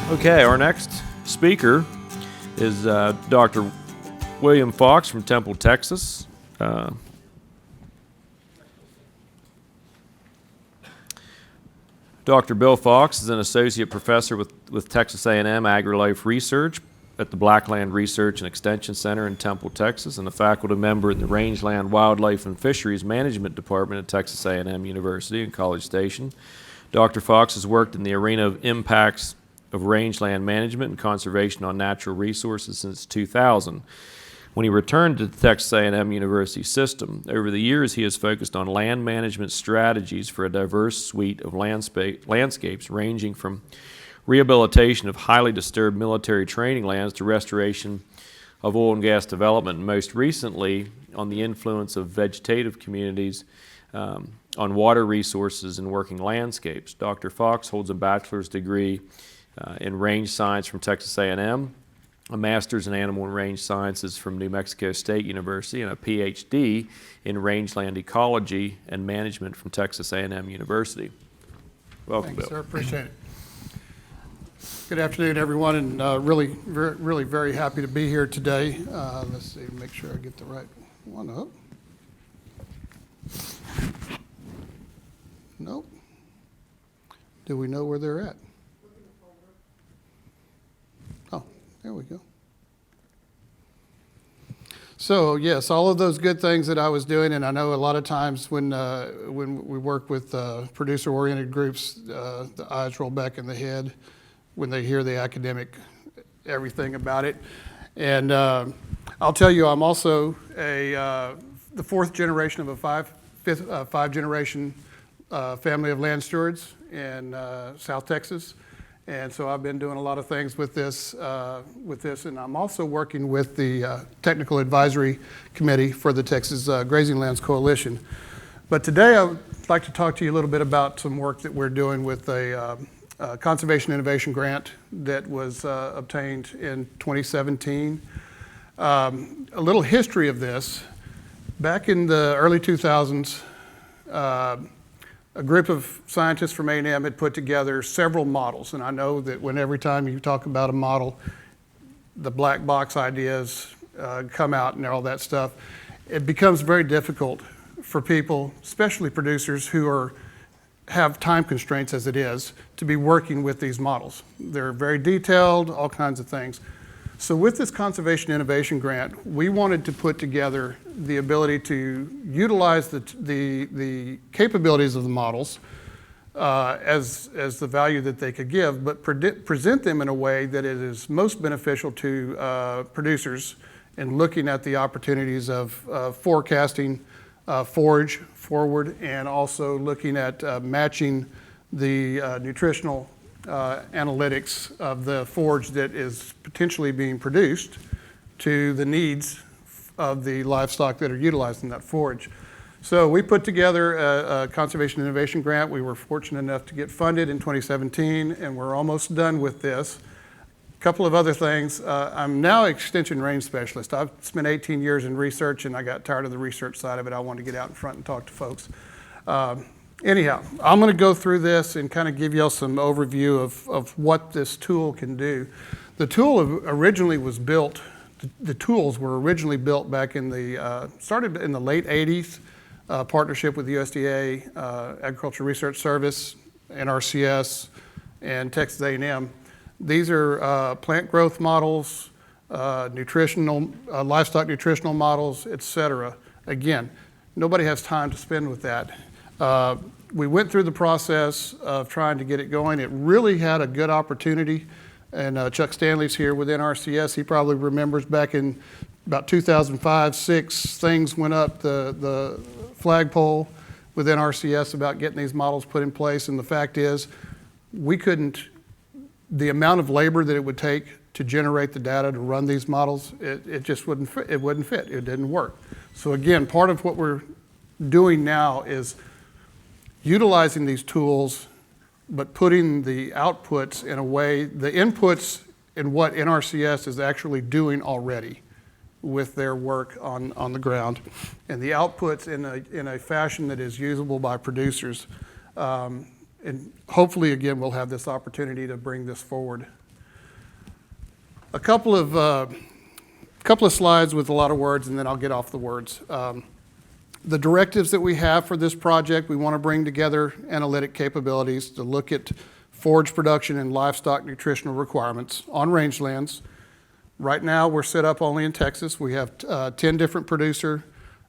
Okay, our next speaker is Dr. William Fox from Temple, Texas. Dr. Bill Fox is an associate professor with Texas A&M Agri-Life Research at the Blackland Research and Extension Center in Temple, Texas, and a faculty member in the Rangeland Wildlife and Fisheries Management Department at Texas A&M University in College Station. Dr. Fox has worked in the arena of impacts of rangeland management and conservation on natural resources since 2000. When he returned to the Texas A&M University system, over the years he has focused on land management strategies for a diverse suite of landscapes ranging from rehabilitation of highly disturbed military training lands to restoration of oil and gas development, and most recently on the influence of vegetative communities on water resources and working landscapes. Dr. Fox holds a bachelor's degree in range science from Texas A&M, a master's in animal and range sciences from New Mexico State University, and a PhD in rangeland ecology and management from Texas A&M University. Welcome, Thanks, Bill. sir. Appreciate it. Good afternoon, everyone, and really very happy to be here today. Let's see, make sure I get the right one up. Nope. Do we know where they're at? Oh, there we go. So yes, all of those good things that I was doing, and I know a lot of times when we work with producer-oriented groups, the eyes roll back in the head when they hear the academic everything about it. And I'll tell you, I'm also the fourth generation of a five generation family of land stewards in South Texas. And so I've been doing a lot of things with this, and I'm also working with the Technical Advisory Committee for the Texas Grazing Lands Coalition. But today I would like to talk to you a little bit about some work that we're doing with a Conservation Innovation Grant that was obtained in 2017. A little history of this. Back in the early 2000s, a group of scientists from A&M had put together several models, and I know that every time you talk about a model, the black box ideas come out and all that stuff. It becomes very difficult for people, especially producers who have time constraints as it is, to be working with these models. They're very detailed, all kinds of things. So with this Conservation Innovation Grant, we wanted to put together the ability to utilize the capabilities of the models as the value that they could give, but present them in a way that it is most beneficial to producers in looking at the opportunities of forecasting, forage forward, and also looking at matching the nutritional analytics of the forage that is potentially being produced to the needs of the livestock that are utilized in that forage. So we put together a Conservation Innovation Grant. We were fortunate enough to get funded in 2017, and we're almost done with this. A couple of other things. I'm now an extension range specialist. I've spent 18 years in research, and I got tired of the research side of it. I wanted to get out in front and talk to folks. Anyhow, I'm going to go through this and kind of give y'all some overview of what this tool can do. The tool originally was built, the tools were originally built back in started in the late 80s, partnership with the USDA, Agricultural Research Service, NRCS, and Texas A&M. These are plant growth models, nutritional, livestock nutritional models, etc. Again, nobody has time to spend with that. We went through the process of trying to get it going. It really had a good opportunity, and Chuck Stanley's here with NRCS. He probably remembers back in about 2005-06, things went up the flagpole with NRCS about getting these models put in place, and the fact is the amount of labor that it would take to generate the data to run these models, it just wouldn't fit. It wouldn't fit. It didn't work. So again, part of what we're doing now is utilizing these tools, but putting the outputs in a way, the inputs in what NRCS is actually doing already with their work on the ground, and the outputs in a fashion that is usable by producers. And hopefully, again, we'll have this opportunity to bring this forward A couple of slides with a lot of words, and then I'll get off the words. The directives that we have for this project, we want to bring together analytic capabilities to look at forage production and livestock nutritional requirements on rangelands. Right now, we're set up only in Texas. We have 10 different producer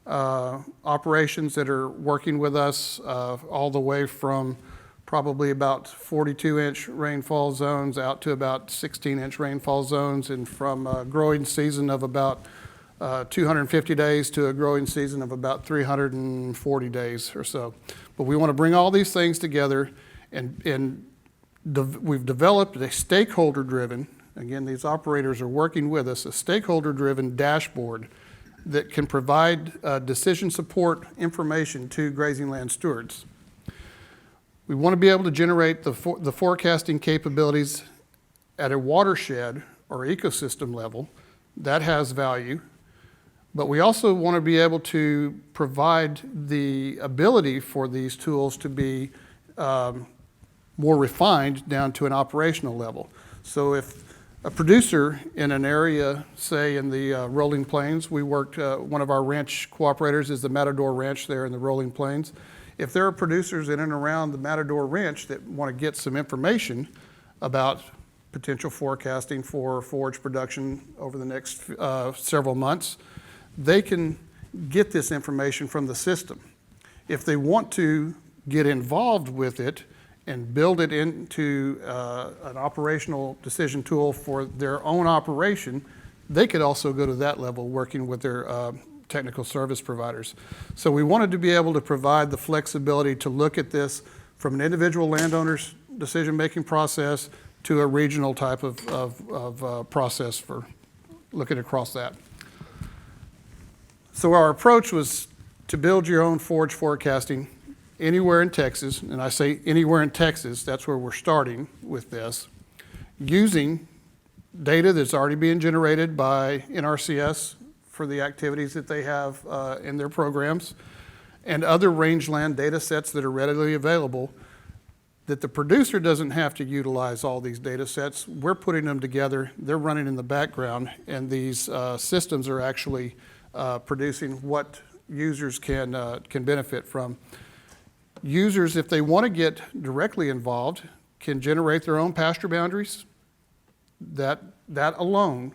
operations that are working with us all the way from probably about 42-inch rainfall zones out to about 16-inch rainfall zones, and from a growing season of about 250 days to a growing season of about 340 days or so. But we want to bring all these things together, and we've developed a stakeholder-driven, again, these operators are working with us, a stakeholder-driven dashboard that can provide decision support information to grazing land stewards. We want to be able to generate the forecasting capabilities at a watershed or ecosystem level. That has value. But we also want to be able to provide the ability for these tools to be more refined down to an operational level. So if a producer in an area, say in the Rolling Plains, we worked, one of our ranch cooperators is the Matador Ranch there in the Rolling Plains. If there are producers in and around the Matador Ranch that want to get some information about potential forecasting for forage production over the next several months, they can get this information from the system. If they want to get involved with it and build it into an operational decision tool for their own operation, they could also go to that level working with their technical service providers. So we wanted to be able to provide the flexibility to look at this from an individual landowner's decision-making process to a regional type of process for looking across that. So our approach was to build your own forage forecasting anywhere in Texas, and I say anywhere in Texas, that's where we're starting with this, using data that's already being generated by NRCS for the activities that they have in their programs, and other rangeland data sets that are readily available, that the producer doesn't have to utilize all these data sets. We're putting them together, they're running in the background, and these systems are actually producing what users can benefit from. Users, if they want to get directly involved, can generate their own pasture boundaries. That alone,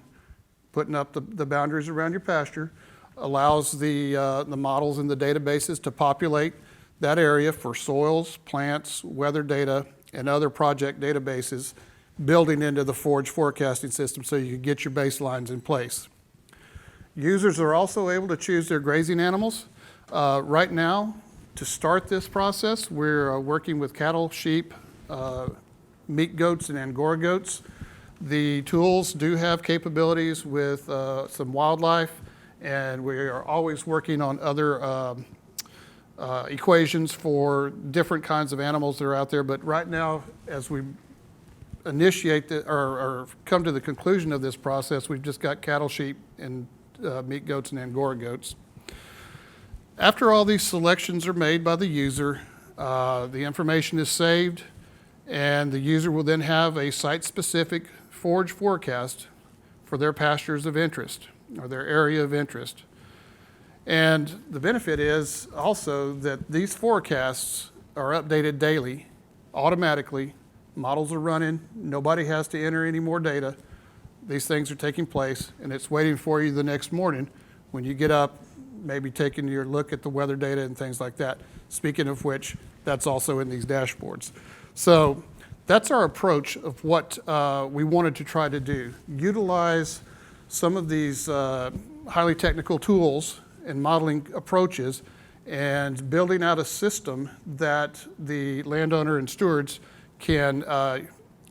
putting up the boundaries around your pasture, allows the models and the databases to populate that area for soils, plants, weather data, and other project databases building into the forage forecasting system so you can get your baselines in place. Users are also able to choose their grazing animals. Right now, to start this process, we're working with cattle, sheep, meat goats, and Angora goats. The tools do have capabilities with some wildlife, and we are always working on other equations for different kinds of animals that are out there. But right now, as we initiate or come to the conclusion of this process, we've just got cattle, sheep, and meat goats and Angora goats. After all these selections are made by the user, the information is saved, and the user will then have a site-specific forage forecast for their pastures of interest or their area of interest. And the benefit is also that these forecasts are updated daily, automatically. Models are running, nobody has to enter any more data. These things are taking place, and it's waiting for you the next morning when you get up, maybe taking your look at the weather data and things like that. Speaking of which, that's also in these dashboards. So that's our approach of what we wanted to try to do. Utilize some of these highly technical tools and modeling approaches and building out a system that the landowner and stewards can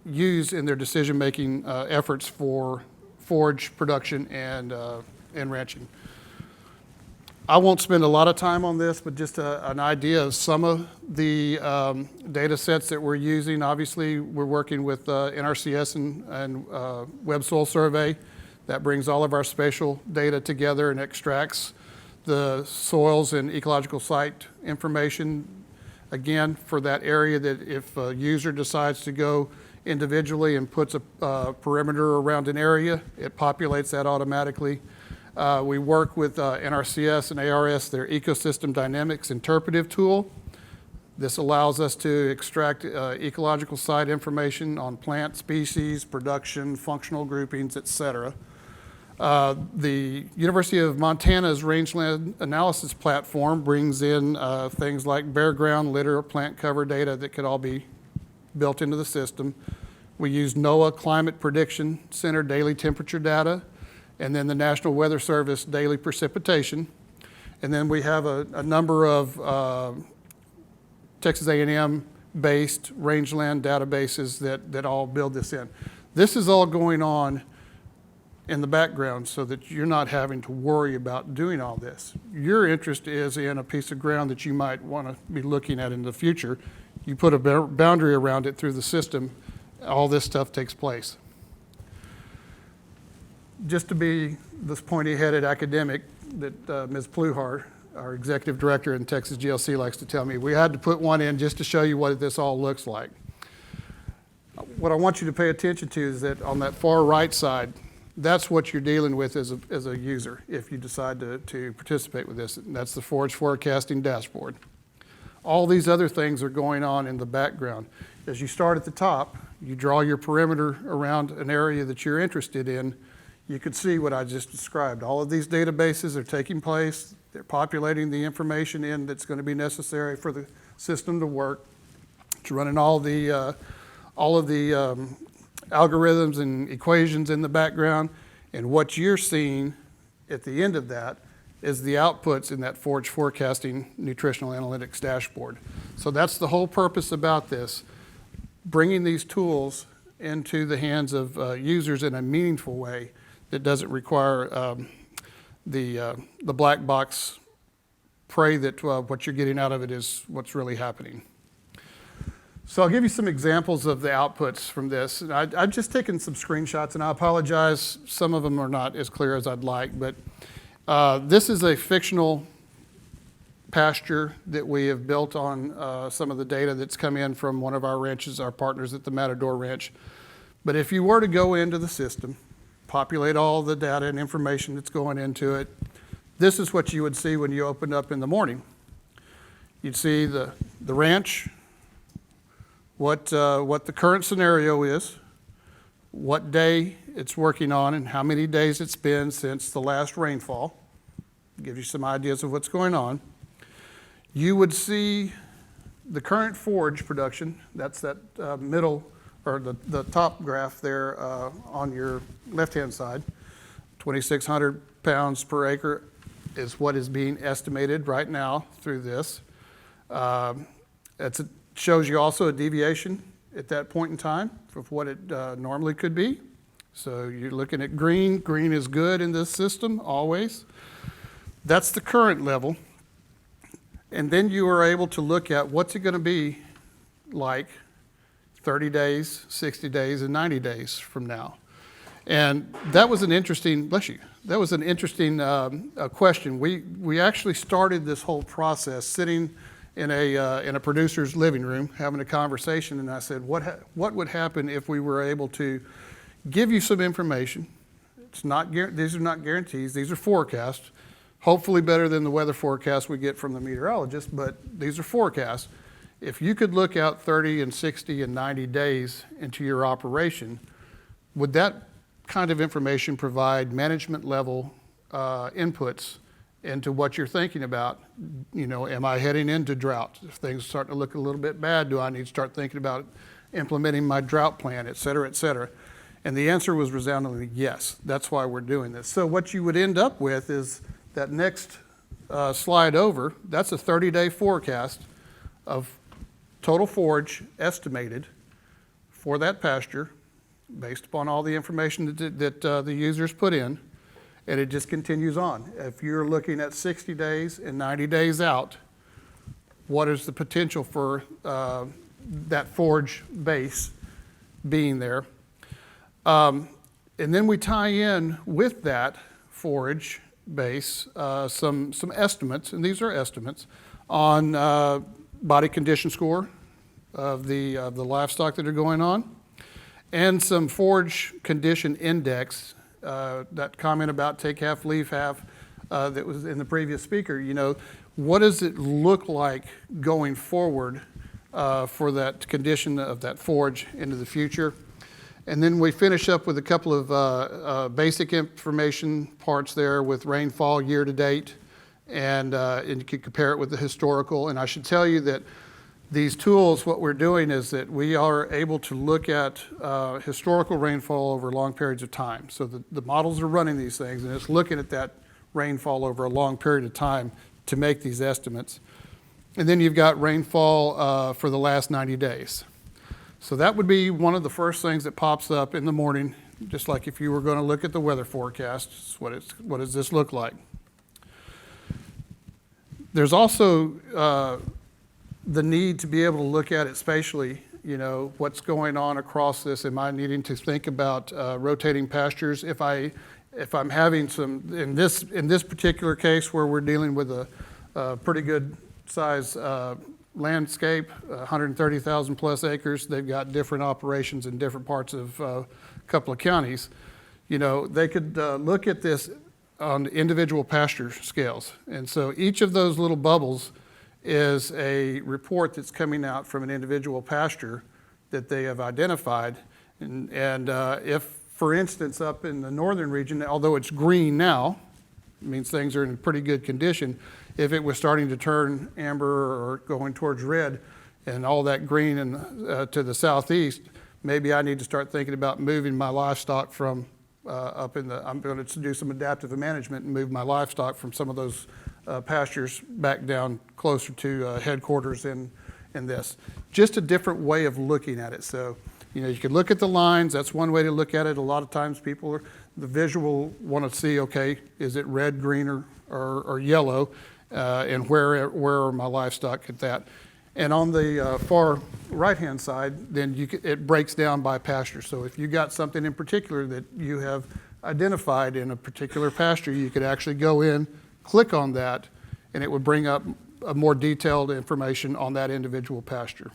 use in their decision-making efforts for forage production and ranching. I won't spend a lot of time on this, but just an idea of some of the data sets that we're using. Obviously, we're working with NRCS and Web Soil Survey. That brings all of our spatial data together and extracts the soils and ecological site information, again, for that area that if a user decides to go individually and puts a perimeter around an area. It populates that automatically. We work with NRCS and ARS, their Ecosystem Dynamics Interpretive tool. This allows us to extract ecological site information on plant species, production, functional groupings, et cetera. The University of Montana's rangeland analysis platform brings in things like bare ground, litter, plant cover data that could all be built into the system. We use NOAA Climate Prediction Center daily temperature data, and then the National Weather Service daily precipitation. And then we have a number of Texas A&M based rangeland databases that all build this in. This is all going on in the background so that you're not having to worry about doing all this. Your interest is in a piece of ground that you might want to be looking at in the future. You put a boundary around it through the system, all this stuff takes place. Just to be this pointy-headed academic that Ms. Pluhar, our executive director in Texas GLC, likes to tell me, we had to put one in just to show you what this all looks like. What I want you to pay attention to is that on that far right side, that's what you're dealing with as a user if you decide to participate with this. And that's the Forage Forecasting dashboard. All these other things are going on in the background. As you start at the top, you draw your perimeter around an area that you're interested in, you could see what I just described. All of these databases are taking place. They're populating the information in that's going to be necessary for the system to work. It's running all of the algorithms and equations in the background. And what you're seeing at the end of that is the outputs in that Forage Forecasting Nutritional Analytics dashboard. So that's the whole purpose about this, bringing these tools into the hands of users in a meaningful way that doesn't require the black box pray that what you're getting out of it is what's really happening. So I'll give you some examples of the outputs from this. I've just taken some screenshots, and I apologize, some of them are not as clear as I'd like, but this is a fictional pasture that we have built on some of the data that's come in from one of our ranches, our partners at the Matador Ranch. But if you were to go into the system, populate all the data and information that's going into it, this is what you would see when you opened up in the morning. You'd see the ranch, what the current scenario is, what day it's working on, and how many days it's been since the last rainfall. Gives you some ideas of what's going on. You would see the current forage production. That's that middle, or the top graph there on your left-hand side. 2,600 pounds per acre is what is being estimated right now through this. It shows you also a deviation at that point in time of what it normally could be. So you're looking at green. Green is good in this system, always. That's the current level. And then you are able to look at what's it going to be like 30 days, 60 days, and 90 days from now. And that was an interesting, bless you, that was an interesting question. We actually started this whole process sitting in a producer's living room having a conversation, and I said, what would happen if we were able to give you some information? These are not guarantees, these are forecasts. Hopefully better than the weather forecast we get from the meteorologist, but these are forecasts. If you could look out 30 and 60 and 90 days into your operation, would that kind of information provide management level inputs into what you're thinking about? You know, am I heading into drought? If things start to look a little bit bad, do I need to start thinking about implementing my drought plan, et cetera, et cetera? And the answer was resoundingly yes. That's why we're doing this. So what you would end up with is that next slide over, that's a 30-day forecast of total forage estimated for that pasture based upon all the information that the users put in, and it just continues on. If you're looking at 60 days and 90 days out, what is the potential for that forage base being there? And then we tie in with that forage base some estimates, and these are estimates, on body condition score of the livestock that are going on. and some forage condition index, that comment about take half, leave half, that was in the previous speaker. What does it look like going forward for that condition of that forage into the future? And then we finish up with a couple of basic information parts there with rainfall year to date, and you can compare it with the historical. And I should tell you that these tools, what we're doing is that we are able to look at historical rainfall over long periods of time. So the models are running these things, and it's looking at that rainfall over a long period of time to make these estimates. And then you've got rainfall for the last 90 days. So that would be one of the first things that pops up in the morning, just like if you were going to look at the weather forecast. What does this look like? There's also the need to be able to look at it spatially, what's going on across this. Am I needing to think about rotating pastures? If I'm having some, in this particular case where we're dealing with a pretty good size landscape, 130,000 plus acres, they've got different operations in different parts of a couple of counties. They could look at this on individual pasture scales. And so each of those little bubbles is a report that's coming out from an individual pasture that they have identified. And if, for instance, up in the northern region, although it's green now, it means things are in pretty good condition. If it was starting to turn amber or going towards red and all that green to the southeast, maybe I need to start thinking about moving my livestock from I'm going to do some adaptive management and move my livestock from some of those pastures back down closer to headquarters in this. Just a different way of looking at it. So, you can look at the lines. That's one way to look at it. A lot of times people the visual want to see, okay, is it red, green, or yellow? And where are my livestock at that? And on the far right-hand side, then it breaks down by pasture. So if you got something in particular that you have identified in a particular pasture, you could actually go in, click on that, and it would bring up a more detailed information on that individual pasture.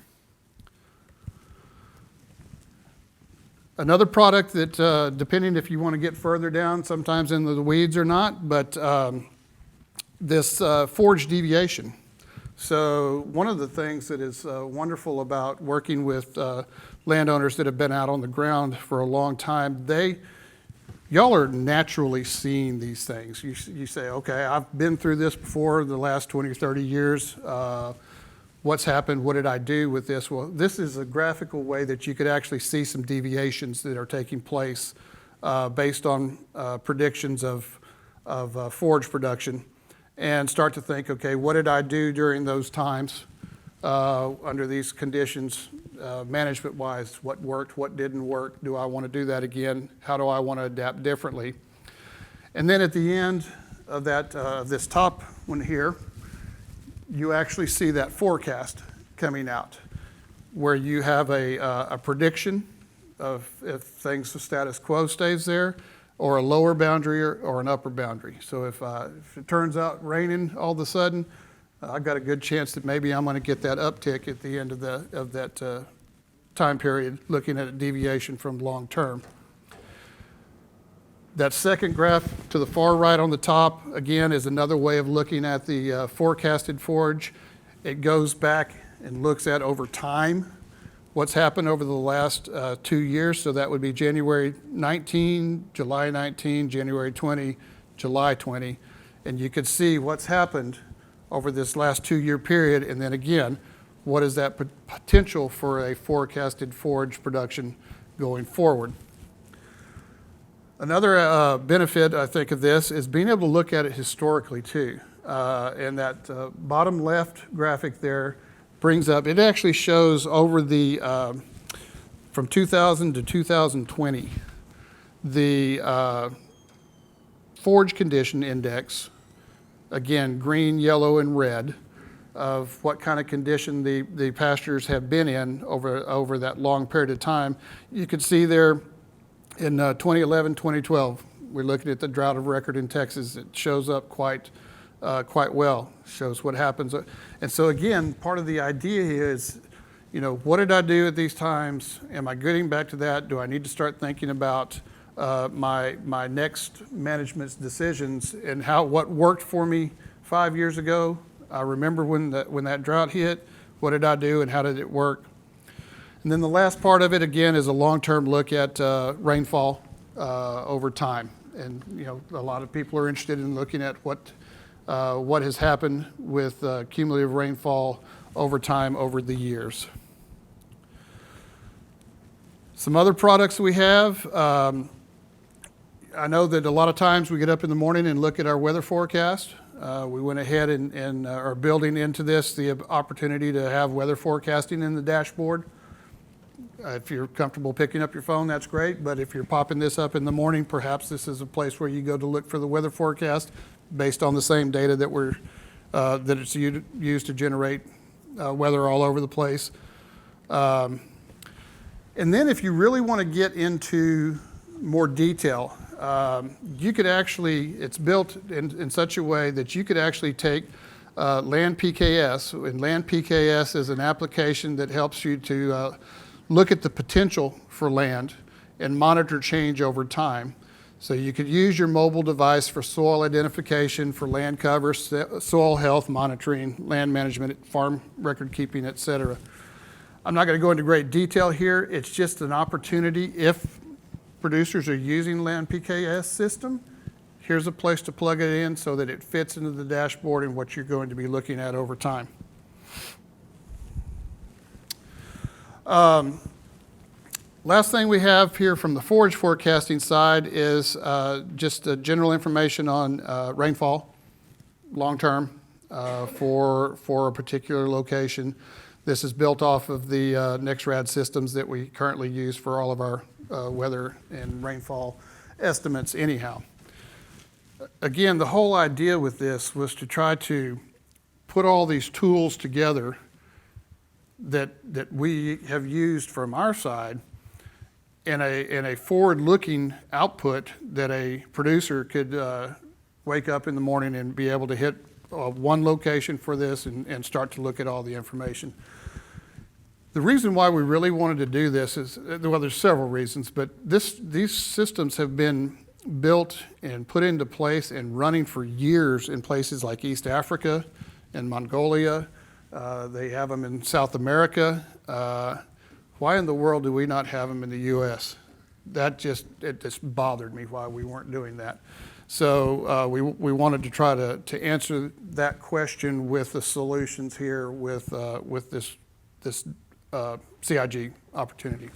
Another product that, depending if you want to get further down, sometimes into the weeds or not, but this forage deviation. So one of the things that is wonderful about working with landowners that have been out on the ground for a long time, y'all are naturally seeing these things. You say, okay, I've been through this before the last 20 or 30 years. What's happened? What did I do with this? Well, this is a graphical way that you could actually see some deviations that are taking place based on predictions of forage production, and start to think, okay, what did I do during those times under these conditions, management-wise? What worked? What didn't work? Do I want to do that again? How do I want to adapt differently? And then at the end of that, this top one here, you actually see that forecast coming out, where you have a prediction of if things, the status quo stays there, or a lower boundary or an upper boundary. So if it turns out raining all of a sudden, I've got a good chance that maybe I'm going to get that uptick at the end of that time period, looking at a deviation from long term. That second graph to the far right on the top, again, is another way of looking at the forecasted forage. It goes back and looks at over time what's happened over the last 2 years. So that would be January 19, July 19, January 20, July 20. And you could see what's happened over this last 2-year period. And then again, what is that potential for a forecasted forage production going forward? Another benefit, I think, of this is being able to look at it historically too. And that bottom left graphic there brings up, it actually shows over the, from 2000 to 2020, the forage condition index, again, green, yellow, and red, of what kind of condition the pastures have been in over that long period of time. You can see there in 2011, 2012, we're looking at the drought of record in Texas. It shows up quite well, shows what happens. And so again, part of the idea here is, what did I do at these times? Am I getting back to that? Do I need to start thinking about my next management's decisions and what worked for me 5 years ago? I remember when that drought hit. What did I do and how did it work? And then the last part of it, again, is a long-term look at rainfall over time. And a lot of people are interested in looking at what has happened with cumulative rainfall over time over the years. Some other products we have. I know that a lot of times we get up in the morning and look at our weather forecast. We went ahead and are building into this the opportunity to have weather forecasting in the dashboard. If you're comfortable picking up your phone, that's great. But if you're popping this up in the morning, perhaps this is a place where you go to look for the weather forecast based on the same data that it's used to generate weather all over the place. And then if you really want to get into more detail, you could actually, it's built in such a way that you could actually take Land PKS, and Land PKS is an application that helps you to look at the potential for land and monitor change over time. So you could use your mobile device for soil identification, for land cover, soil health monitoring, land management, farm record keeping, et cetera. I'm not going to go into great detail here. It's just an opportunity. If producers are using Land PKS system, here's a place to plug it in so that it fits into the dashboard and what you're going to be looking at over time. Last thing we have here from the forage forecasting side is just general information on rainfall long-term for a particular location. This is built off of the NexRad systems that we currently use for all of our weather and rainfall estimates anyhow. Again, the whole idea with this was to try to put all these tools together that we have used from our side in a forward-looking output that a producer could wake up in the morning and be able to hit one location for this and start to look at all the information. The reason why we really wanted to do this is, well, there's several reasons, but these systems have been built and put into place and running for years in places like East Africa and Mongolia. They have them in South America. Why in the world do we not have them in the U.S.? It just bothered me why we weren't doing that. So we wanted to try to answer that question with the solutions here with this CIG opportunity.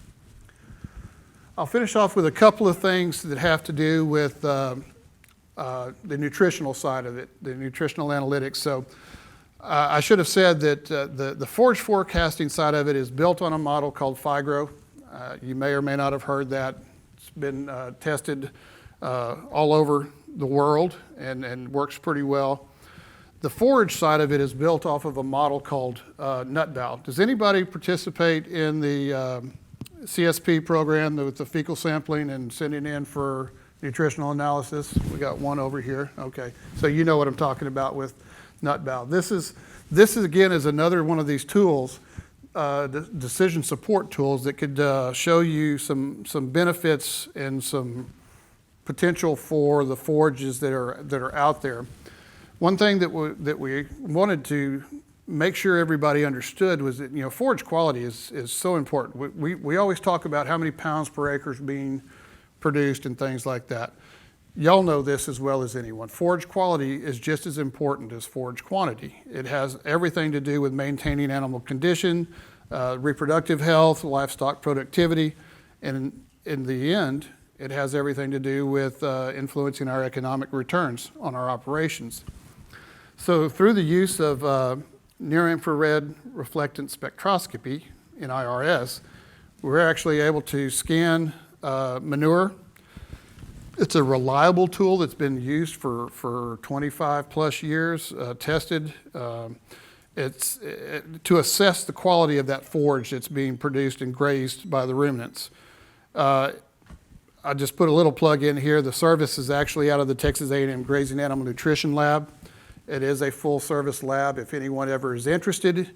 I'll finish off with a couple of things that have to do with the nutritional side of it, the nutritional analytics. So I should have said that the forage forecasting side of it is built on a model called FIGRO. You may or may not have heard that. It's been tested all over the world and works pretty well. The forage side of it is built off of a model called NutBow. Does anybody participate in the CSP program with the fecal sampling and sending in for nutritional analysis? We got one over here. Okay, so you know what I'm talking about with NutBow. This is again is another one of these tools, decision support tools that could show you some benefits and some potential for the forages that are out there. One thing that we wanted to make sure everybody understood was that forage quality is so important. We always talk about how many pounds per acre is being produced and things like that. Y'all know this as well as anyone. Forage quality is just as important as forage quantity. It has everything to do with maintaining animal condition, reproductive health, livestock productivity, and in the end, it has everything to do with influencing our economic returns on our operations. So through the use of near-infrared reflectance spectroscopy in IRS, we're actually able to scan manure. It's a reliable tool that's been used for 25 plus years, tested. It's to assess the quality of that forage that's being produced and grazed by the ruminants. I just put a little plug in here. The service is actually out of the Texas A&M Grazing Animal Nutrition Lab. It is a full service lab. If anyone ever is interested,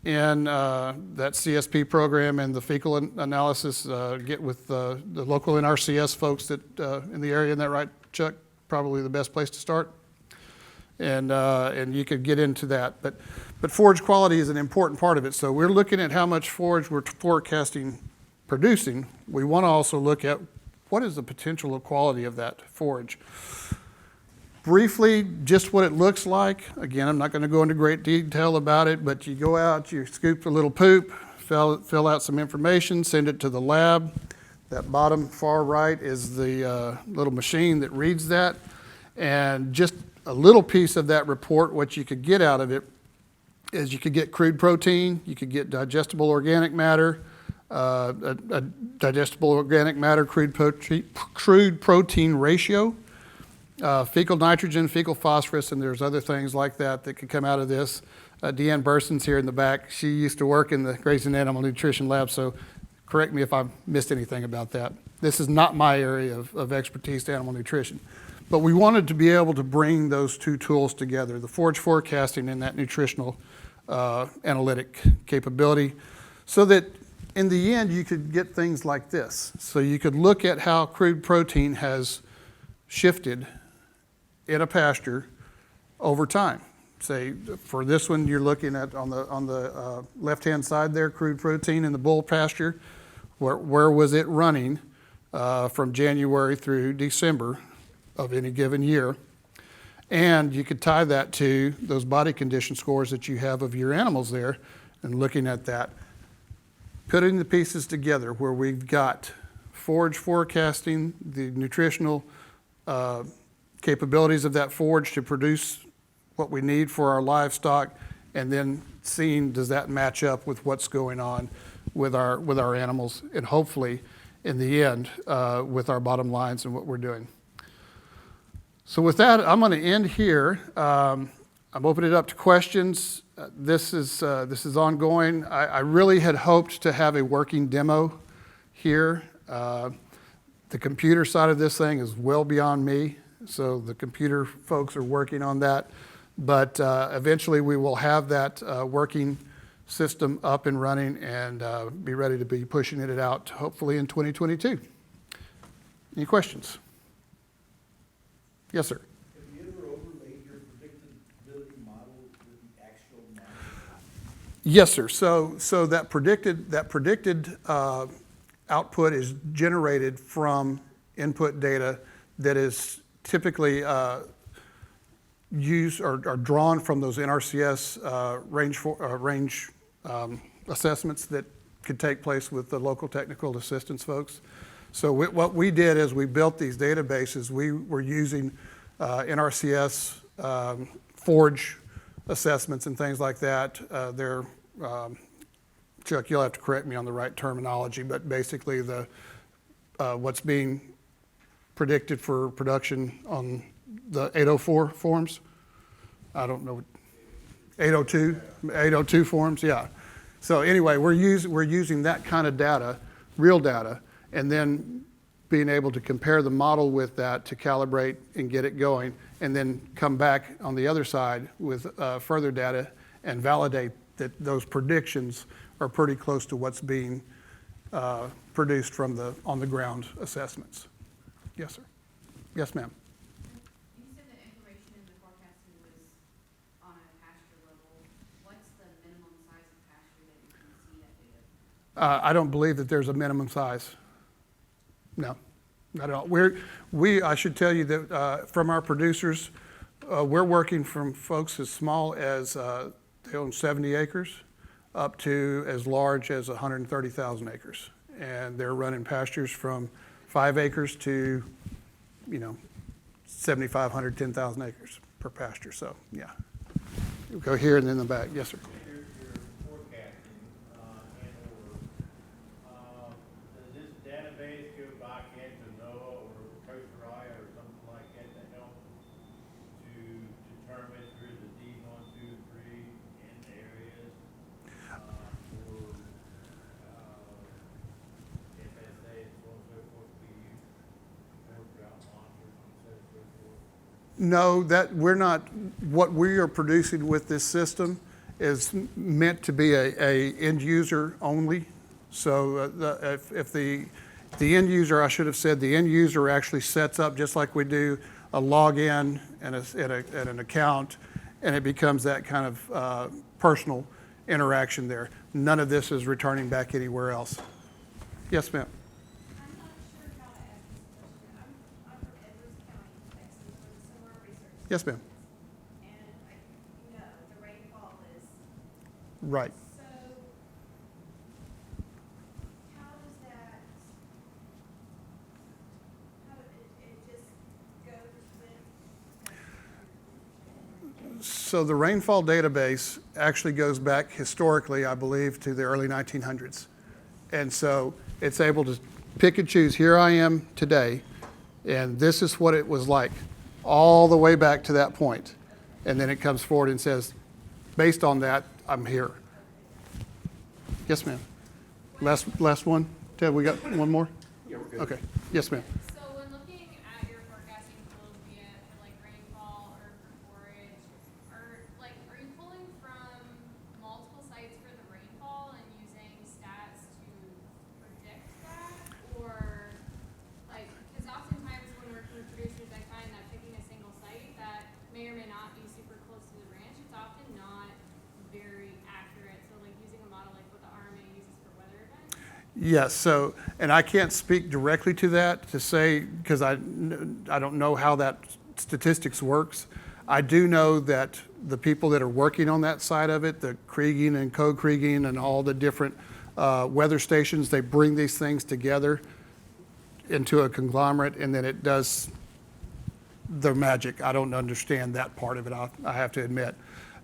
in that CSP program and the fecal analysis, get with the local NRCS folks that in the area. Isn't that right, Chuck? Probably the best place to start. And you could get into that. But forage quality is an important part of it. So we're looking at how much forage we're forecasting producing. We want to also look at what is the potential of quality of that forage. Briefly, just what it looks like. Again, I'm not going to go into great detail about it, but you go out, you scoop a little poop, fill out some information, send it to the lab. That bottom far right is the little machine that reads that. And just a little piece of that report, what you could get out of it is you could get crude protein, you could get digestible organic matter, a digestible organic matter crude protein ratio, fecal nitrogen, fecal phosphorus, and there's other things like that that could come out of this. Deanne Burson's here in the back. She used to work in the Grazing Animal Nutrition Lab, so correct me if I missed anything about that. This is not my area of expertise to animal nutrition. But we wanted to be able to bring those two tools together, the forage forecasting and that nutritional analytic capability, so that in the end you could get things like this. So you could look at how crude protein has shifted in a pasture over time. Say for this one, you're looking at on the left-hand side there, crude protein in the bull pasture. Where was it running from January through December of any given year? And you could tie that to those body condition scores that you have of your animals there, and looking at that, putting the pieces together where we've got forage forecasting, the nutritional capabilities of that forage to produce what we need for our livestock, and then seeing does that match up with what's going on with our animals, and hopefully in the end with our bottom lines and what we're doing. So with that, I'm going to end here. I'm opening it up to questions. This is ongoing. I really had hoped to have a working demo here. The computer side of this thing is well beyond me, so the computer folks are working on that. But eventually we will have that working system up and running and be ready to be pushing it out hopefully in 2022. Any questions? Yes, sir. Have you ever overlaid your predictability model with the actual model? Yes, sir. So that predicted output is generated from input data that is typically used or drawn from those NRCS range assessments that could take place with the local technical assistance folks. So what we did is we built these databases. We were using NRCS forage assessments and things like that. They're, Chuck, you'll have to correct me on the right terminology, but basically what's being predicted for production on the 804 forms. I don't know, 802 forms, yeah. So anyway, we're using that kind of data, real data, and then being able to compare the model with that to calibrate and get it going, and then come back on the other side with further data and validate that those predictions are pretty close to what's being produced from the on-the-ground assessments. Yes, sir. Yes, ma'am. You said the information in the forecasting was on a pasture level. What's the minimum size of pasture that you can see that data? I don't believe that there's a minimum size. No, not at all. I should tell you that from our producers, we're working from folks as small as they own 70 acres up to as large as 130,000 acres. And they're running pastures from 5 acres to, 7,500, 10,000 acres per pasture. So, yeah. We'll go here and then in the back. Yes, sir. Your forecasting and or does this database go back into NOAA or Costa Rica or something like that to help to determine through the D1, 2, 3 in the areas or FSA and so on and so forth be used for drought monitors and so forth? No, that we're not. What we are producing with this system is meant to be a end user only. So if the end user, I should have said, the end user actually sets up just like we do a login and an account, and it becomes that kind of personal interaction there. None of this is returning back anywhere else. Yes, ma'am. I'm not sure how to ask this question. I'm from Edwards County, Texas, where the Solar Research. Yes, ma'am. And the rainfall is, Right. so how does that, how did it just goes with? So the rainfall database actually goes back historically, I believe, to the early 1900s. And so it's able to pick and choose, here I am today, and this is what it was like all the way back to that point. And then it comes forward and says, based on that, I'm here. Yes, ma'am. Last one. Ted, we got one more? Yeah, we're good. Okay. Yes, ma'am. So when looking at your forecasting tools, be it for like rainfall or for forage, are you pulling from multiple sites for the rainfall and using stats to predict that? Or like, because oftentimes when working with producers, I find that picking a single site that may or may not be super close to the ranch, it's often not very accurate. So like using a model like what the RMA uses for weather events. Yes, so, and I can't speak directly to that to say, because I don't know how that statistics works. I do know that the people that are working on that side of it, the Krieging and co-Krieging and all the different weather stations, they bring these things together into a conglomerate, and then it does their magic. I don't understand that part of it, I have to admit,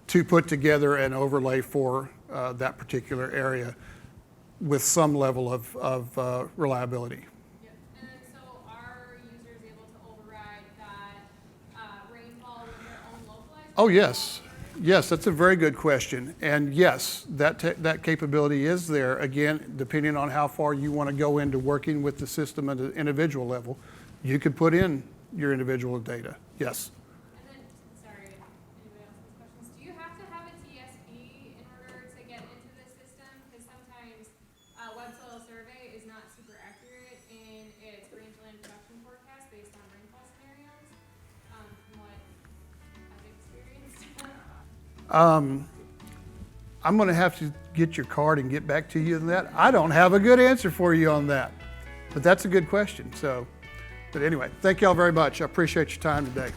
to put together an overlay for that particular area with some level of reliability. Yep. And then so are users able to override that rainfall with their own localized? Oh, yes. Yes, that's a very good question. And yes, that capability is there. Again, depending on how far you want to go into working with the system at an individual level, you could put in your individual data. Yes. And then, sorry, anybody else has questions? Do you have to have a TSP in order to get into this system? Because sometimes web soil survey is not super accurate in its rangeland production forecast based on rainfall scenarios, from what I've experienced. I'm going to have to get your card and get back to you on that. I don't have a good answer for you on that, but that's a good question. So, but anyway, thank y'all very much. I appreciate your time today.